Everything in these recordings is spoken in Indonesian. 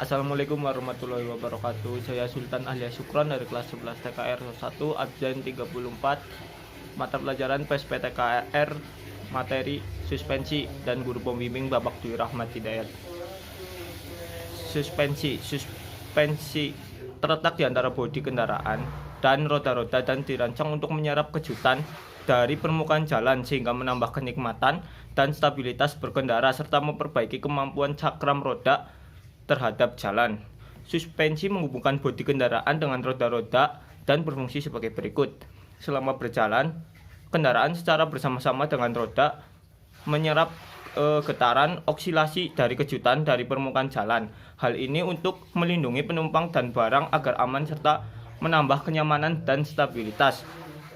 Assalamualaikum warahmatullahi wabarakatuh. Saya Sultan alias Syukron dari kelas 11 TKR 1 absen 34. Mata pelajaran PSPTKR materi suspensi dan guru pembimbing Babak Dwi Rahmat Hidayat. Suspensi terletak di antara bodi kendaraan dan roda-roda dan dirancang untuk menyerap kejutan dari permukaan jalan sehingga menambah kenikmatan dan stabilitas berkendara serta memperbaiki kemampuan cakram roda terhadap jalan. Suspensi menghubungkan bodi kendaraan dengan roda-roda dan berfungsi sebagai berikut. Selama berjalan, kendaraan secara bersama-sama dengan roda menyerap getaran oksilasi dari kejutan dari permukaan jalan. Hal ini untuk melindungi penumpang dan barang agar aman serta menambah kenyamanan dan stabilitas.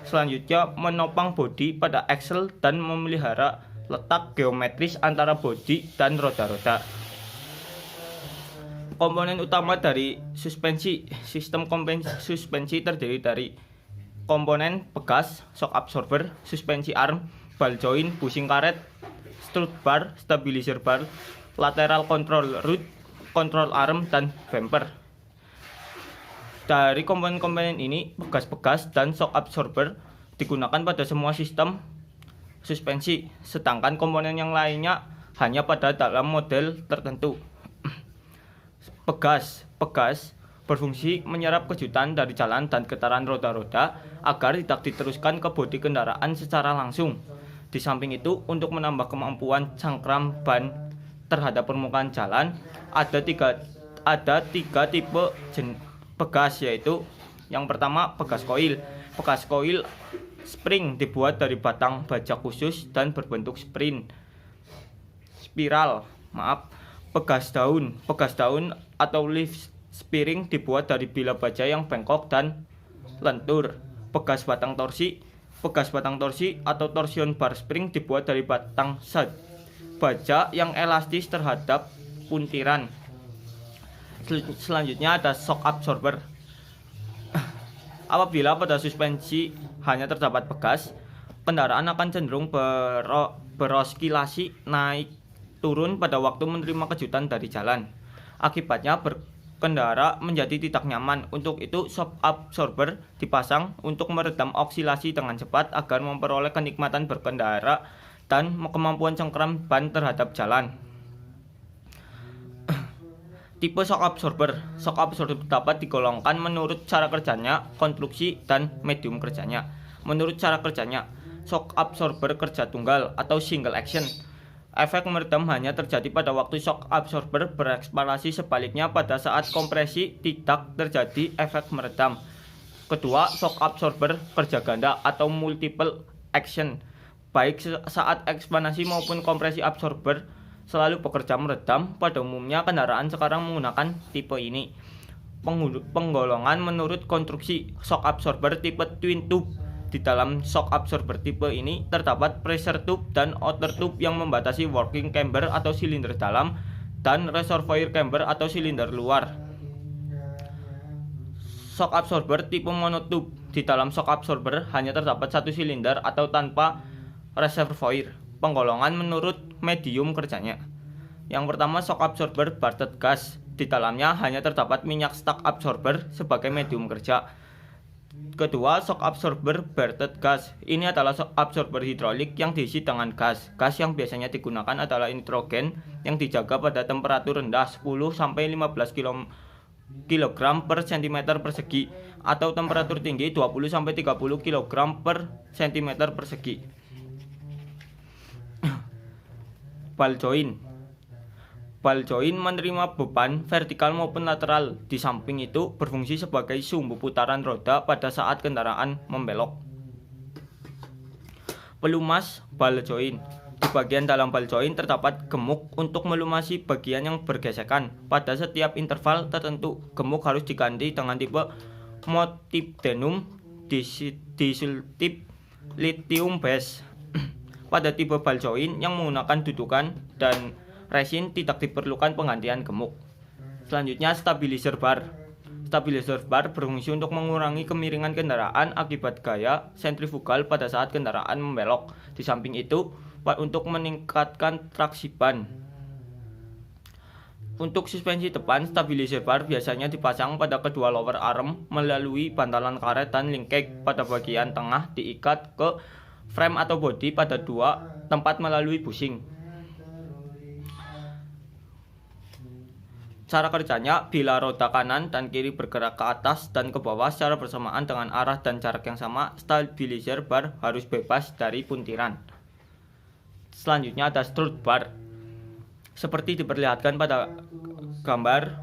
Selanjutnya, menopang bodi pada aksel dan memelihara letak geometris antara bodi dan roda-roda. Komponen utama dari sistem suspensi terdiri dari komponen pegas, shock absorber, suspensi arm, ball joint, bushing karet, strut bar, stabilizer bar, lateral control rod, control arm, dan bumper. Dari komponen-komponen ini, pegas-pegas dan shock absorber digunakan pada semua sistem suspensi, sedangkan komponen yang lainnya hanya pada dalam model tertentu. Pegas berfungsi menyerap kejutan dari jalan dan getaran roda-roda agar tidak diteruskan ke bodi kendaraan secara langsung. Di samping itu, untuk menambah kemampuan cangkram ban terhadap permukaan jalan, ada tiga tipe pegas, yaitu yang pertama pegas koil. Pegas koil spring dibuat dari batang baja khusus dan berbentuk spiral. Pegas daun atau leaf spring dibuat dari bilah baja yang bengkok dan lentur. Pegas batang torsi atau torsion bar spring dibuat dari batang baja yang elastis terhadap puntiran. Selanjutnya ada shock absorber. Apabila pada suspensi hanya terdapat pegas, kendaraan akan cenderung beroskilasi naik turun pada waktu menerima kejutan dari jalan. Akibatnya berkendara menjadi tidak nyaman. Untuk itu, shock absorber dipasang untuk meredam oksilasi dengan cepat agar memperoleh kenikmatan berkendara dan kemampuan cengkram ban terhadap jalan. Tipe shock absorber dapat digolongkan menurut cara kerjanya, konstruksi, dan medium kerjanya. Menurut cara kerjanya, shock absorber kerja tunggal atau single action. Efek meredam hanya terjadi pada waktu shock absorber berekspansi, sebaliknya pada saat kompresi tidak terjadi efek meredam. Kedua, shock absorber kerja ganda atau multiple action. Baik saat ekspansi maupun kompresi absorber selalu bekerja meredam. Pada umumnya kendaraan sekarang menggunakan tipe ini. Penggolongan menurut konstruksi shock absorber tipe twin tube. Di dalam shock absorber tipe ini terdapat pressure tube dan outer tube yang membatasi working chamber atau silinder dalam dan reservoir chamber atau silinder luar. Shock absorber tipe monotube. Di dalam shock absorber hanya terdapat satu silinder atau tanpa reservoir. Penggolongan menurut medium kerjanya. Yang pertama, shock absorber barted gas. Di dalamnya hanya terdapat minyak stuck absorber sebagai medium kerja. Kedua, shock absorber barted gas. Ini adalah shock absorber hidrolik yang diisi dengan gas. Gas yang biasanya digunakan adalah nitrogen yang dijaga pada temperatur rendah 10-15 kg per cm persegi atau temperatur tinggi 20-30 kg per cm persegi. Ball joint menerima beban vertikal maupun lateral. Di samping itu berfungsi sebagai sumbu putaran roda pada saat kendaraan membelok. Pelumas ball joint. Di bagian dalam ball joint terdapat gemuk untuk melumasi bagian yang bergesekan. Pada setiap interval tertentu, gemuk harus diganti dengan tipe molybdenum disulfide lithium base. Pada tipe ball joint yang menggunakan dudukan dan resin tidak diperlukan penggantian gemuk. Selanjutnya, stabilizer bar. Stabilizer bar berfungsi untuk mengurangi kemiringan kendaraan akibat gaya sentrifugal pada saat kendaraan membelok. Di samping itu, untuk meningkatkan traksi ban. Untuk suspensi depan, stabilizer bar biasanya dipasang pada kedua lower arm melalui bantalan karet dan linkage pada bagian tengah diikat ke frame atau bodi pada dua tempat melalui bushing. Cara kerjanya, bila roda kanan dan kiri bergerak ke atas dan ke bawah secara bersamaan dengan arah dan jarak yang sama, stabilizer bar harus bebas dari puntiran. Selanjutnya ada strut bar. Seperti diperlihatkan pada gambar,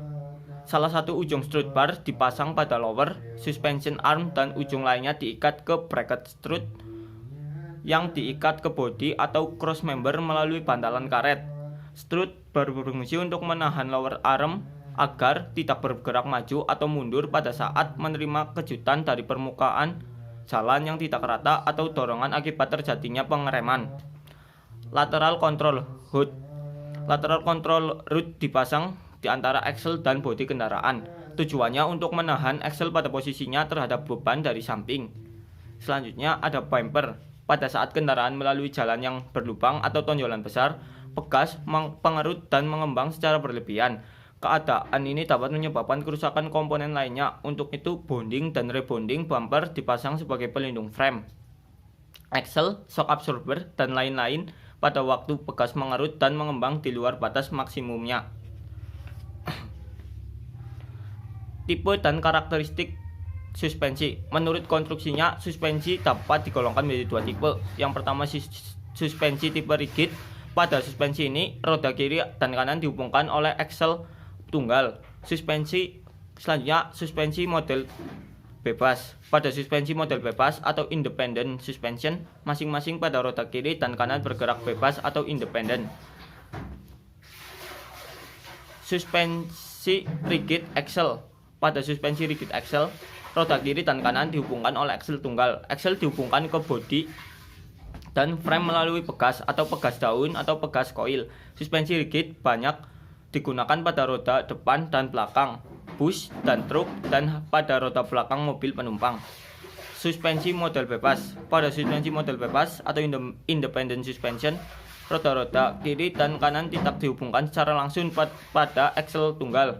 salah satu ujung strut bar dipasang pada lower suspension arm dan ujung lainnya diikat ke bracket strut yang diikat ke bodi atau cross member melalui bantalan karet. Strut bar berfungsi untuk menahan lower arm agar tidak bergerak maju atau mundur pada saat menerima kejutan dari permukaan jalan yang tidak rata atau dorongan akibat terjadinya pengereman. Lateral control hood. Lateral control rod dipasang di antara axle dan bodi kendaraan. Tujuannya untuk menahan axle pada posisinya terhadap beban dari samping. Selanjutnya ada bumper. Pada saat kendaraan melalui jalan yang berlubang atau tonjolan besar, pegas, pengerut dan mengembang secara berlebihan. Keadaan ini dapat menyebabkan kerusakan komponen lainnya. Untuk itu, bonding dan rebonding bumper dipasang sebagai pelindung frame, axle, shock absorber, dan lain-lain pada waktu pegas mengerut dan mengembang di luar batas maksimumnya. Tipe dan karakteristik suspensi. Menurut konstruksinya, suspensi dapat digolongkan menjadi dua tipe. Yang pertama, suspensi tipe rigid. Pada suspensi ini, roda kiri dan kanan dihubungkan oleh axle tunggal. Selanjutnya, suspensi model bebas. Pada suspensi model bebas atau independent suspension, masing-masing pada roda kiri dan kanan bergerak bebas atau independen. Suspensi rigid axle. Pada suspensi rigid axle, roda kiri dan kanan dihubungkan oleh axle tunggal. Axle dihubungkan ke bodi dan frame melalui pegas atau pegas daun atau pegas koil. Suspensi rigid banyak digunakan pada roda depan dan belakang bus dan truk dan pada roda belakang mobil penumpang. Suspensi model bebas. Pada suspensi model bebas atau independent suspension, roda-roda kiri dan kanan tidak dihubungkan secara langsung pada axle tunggal.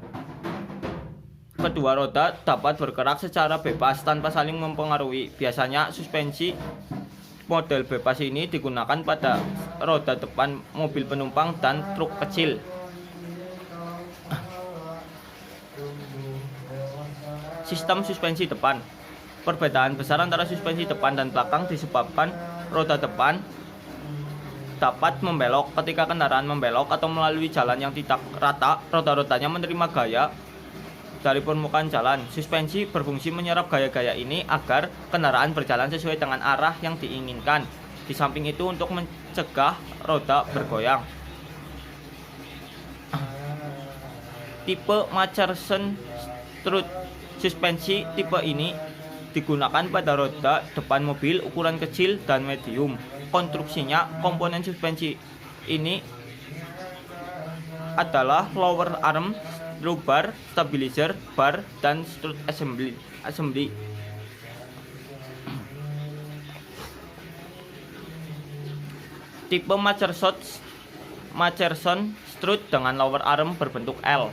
Kedua roda dapat bergerak secara bebas tanpa saling mempengaruhi. Biasanya suspensi model bebas ini digunakan pada roda depan mobil penumpang dan truk kecil. Sistem suspensi depan. Perbedaan besar antara suspensi depan dan belakang disebabkan roda depan dapat membelok. Ketika kendaraan membelok atau melalui jalan yang tidak rata, roda-rodanya menerima gaya dari permukaan jalan. Suspensi berfungsi menyerap gaya-gaya ini agar kendaraan berjalan sesuai dengan arah yang diinginkan. Di samping itu untuk mencegah roda bergoyang. Tipe Machierson strut. Suspensi tipe ini digunakan pada roda depan mobil ukuran kecil dan medium. Konstruksinya, komponen suspensi ini adalah lower arm, through bar, stabilizer bar, dan strut assembly. Tipe Machierson strut dengan lower arm berbentuk L.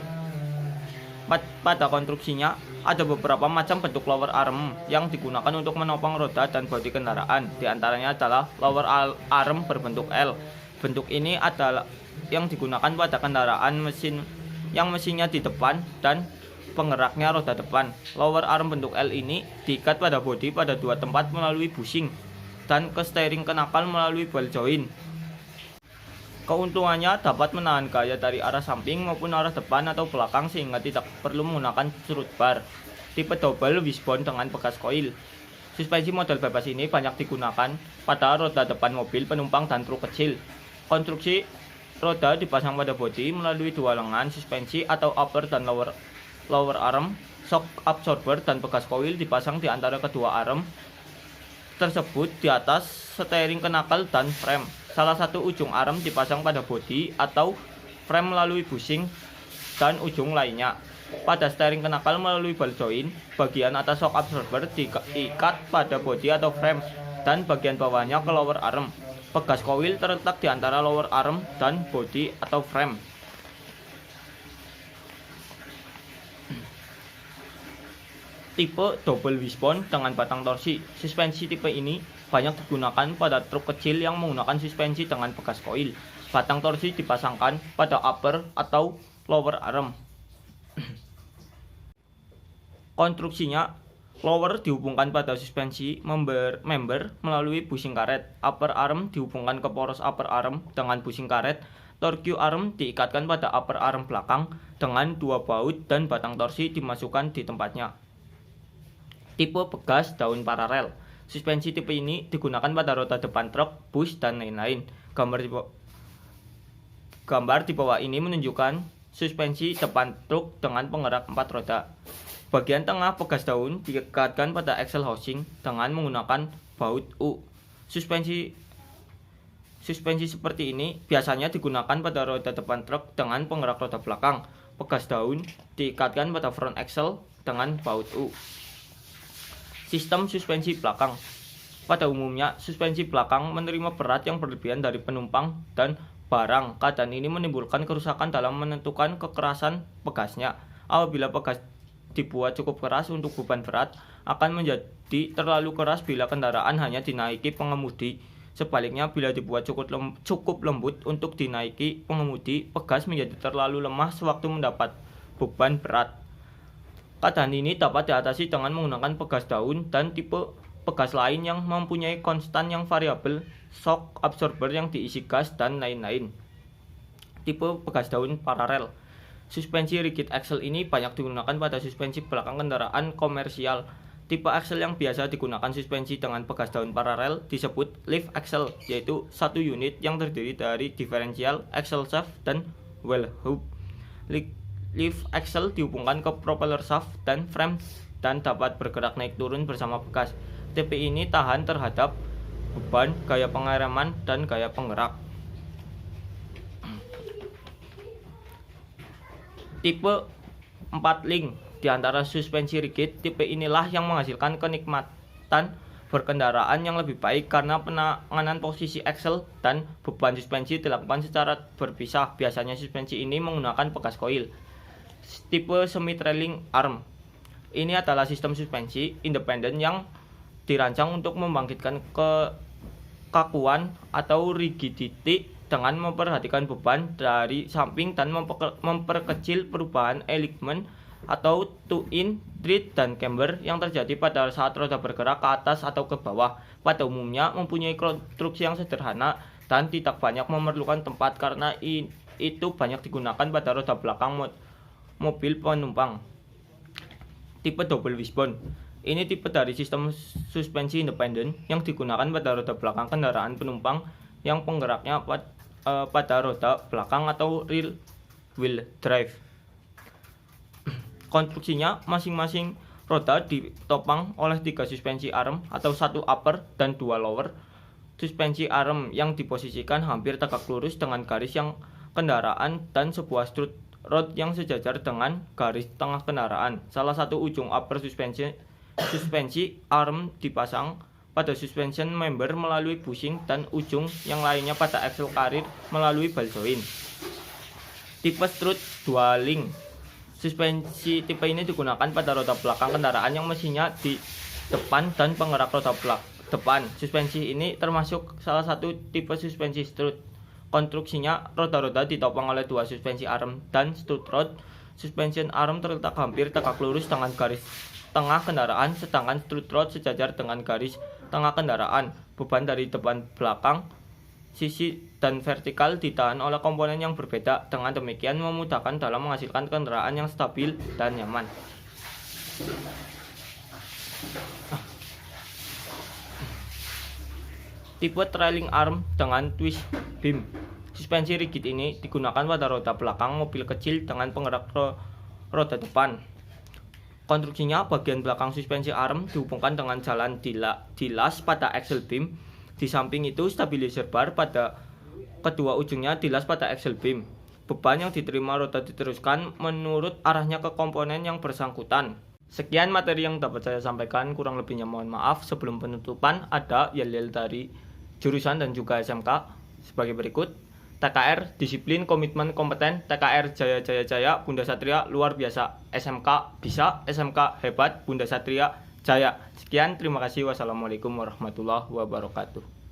Pada konstruksinya, ada beberapa macam bentuk lower arm yang digunakan untuk menopang roda dan bodi kendaraan. Di antaranya adalah lower arm berbentuk L. Bentuk ini adalah yang digunakan pada kendaraan mesinnya di depan dan penggeraknya roda depan. Lower arm bentuk L ini diikat pada bodi pada dua tempat melalui bushing dan ke steering knuckle melalui ball joint. Keuntungannya dapat menahan gaya dari arah samping maupun arah depan atau belakang sehingga tidak perlu menggunakan strut bar. Tipe double wishbone dengan pegas koil. Suspensi model bebas ini banyak digunakan pada roda depan mobil penumpang dan truk kecil. Konstruksi roda dipasang pada bodi melalui dua lengan suspensi atau upper dan lower arm. Shock absorber dan pegas koil dipasang di antara kedua arm tersebut di atas steering knuckle dan frame. Salah satu ujung arm dipasang pada bodi atau frame melalui bushing dan ujung lainnya pada steering knuckle melalui ball joint. Bagian atas shock absorber diikat pada bodi atau frame dan bagian bawahnya ke lower arm. Pegas koil terletak di antara lower arm dan bodi atau frame. Tipe double wishbone dengan batang torsi. Suspensi tipe ini banyak digunakan pada truk kecil yang menggunakan suspensi dengan pegas koil. Batang torsi dipasangkan pada upper atau lower arm. Konstruksinya, lower dihubungkan pada suspensi member melalui bushing karet. Upper arm dihubungkan ke poros upper arm dengan bushing karet. Torque arm diikatkan pada upper arm belakang dengan dua baut dan batang torsi dimasukkan di tempatnya. Tipe pegas daun paralel. Suspensi tipe ini digunakan pada roda depan truk, bus, dan lain-lain. Gambar di bawah ini menunjukkan suspensi depan truk dengan penggerak 4 roda. Bagian tengah pegas daun diikatkan pada axle housing dengan menggunakan baut U. Suspensi seperti ini biasanya digunakan pada roda depan truk dengan penggerak roda belakang. Pegas daun diikatkan pada front axle dengan baut U. Sistem suspensi belakang. Pada umumnya, suspensi belakang menerima berat yang berlebihan dari penumpang dan barang. Keadaan ini menimbulkan kerusakan dalam menentukan kekerasan pegasnya. Apabila pegas dibuat cukup keras untuk beban berat, akan menjadi terlalu keras bila kendaraan hanya dinaiki pengemudi. Sebaliknya, bila dibuat cukup lembut untuk dinaiki pengemudi, pegas menjadi terlalu lemah sewaktu mendapat beban berat. Keadaan ini dapat diatasi dengan menggunakan pegas daun dan tipe pegas lain yang mempunyai konstan yang variabel, shock absorber yang diisi gas, dan lain-lain. Tipe pegas daun paralel. Suspensi rigid axle ini banyak digunakan pada suspensi belakang kendaraan komersial. Tipe axle yang biasa digunakan suspensi dengan pegas daun paralel disebut lift axle, yaitu satu unit yang terdiri dari diferensial, axle shaft, dan wheel hub. Lift axle dihubungkan ke propeller shaft dan frame dan dapat bergerak naik turun bersama pegas. Tipe ini tahan terhadap beban, gaya pengereman, dan gaya penggerak. Tipe 4 link. Di antara suspensi rigid, tipe inilah yang menghasilkan kenikmatan berkendaraan yang lebih baik karena penanganan posisi axle dan beban suspensi dilakukan secara berpisah. Biasanya suspensi ini menggunakan pegas koil. Tipe semi-trailing arm. Ini adalah sistem suspensi independen yang dirancang untuk membangkitkan kekakuan atau rigidity dengan memperhatikan beban dari samping dan memperkecil perubahan alignment atau two-in, tread, dan camber yang terjadi pada saat roda bergerak ke atas atau ke bawah. Pada umumnya mempunyai konstruksi yang sederhana dan tidak banyak memerlukan tempat karena itu banyak digunakan pada roda belakang mobil penumpang. Tipe double wishbone. Ini tipe dari sistem suspensi independen yang digunakan pada roda belakang kendaraan penumpang yang penggeraknya pada roda belakang atau rear wheel drive. Konstruksinya, masing-masing roda ditopang oleh 3 suspensi arm atau 1 upper dan 2 lower. Suspensi arm yang diposisikan hampir tegak lurus dengan garis yang kendaraan dan sebuah strut rod yang sejajar dengan garis tengah kendaraan. Salah satu ujung upper suspensi arm dipasang pada suspension member melalui bushing dan ujung yang lainnya pada axle karir melalui ball joint. Tipe strut dual link. Suspensi tipe ini digunakan pada roda belakang kendaraan yang mesinnya di depan dan penggerak roda depan. Suspensi ini termasuk salah satu tipe suspensi strut. Konstruksinya, roda-roda ditopang oleh 2 suspensi arm dan strut rod. Suspension arm terletak hampir tegak lurus dengan garis tengah kendaraan, sedangkan strut rod sejajar dengan garis tengah kendaraan. Beban dari depan, belakang, sisi, dan vertikal ditahan oleh komponen yang berbeda. Dengan demikian memudahkan dalam menghasilkan kendaraan yang stabil dan nyaman. Tipe trailing arm dengan twist beam. Suspensi rigid ini digunakan pada roda belakang mobil kecil dengan penggerak roda depan. Konstruksinya, bagian belakang suspensi arm dihubungkan dengan jalan dilas pada axle beam. Di samping itu, stabilizer bar pada kedua ujungnya dilas pada axle beam. Beban yang diterima roda diteruskan menurut arahnya ke komponen yang bersangkutan. Sekian materi yang dapat saya sampaikan, kurang lebihnya mohon maaf. Sebelum penutupan, ada yel-yel dari jurusan dan juga SMK sebagai berikut. TKR disiplin, komitmen, kompeten. TKR Jaya Jaya Jaya, Bunda Satria luar biasa. SMK bisa, SMK hebat, Bunda Satria jaya. Sekian, terima kasih. Wassalamualaikum warahmatullahi wabarakatuh.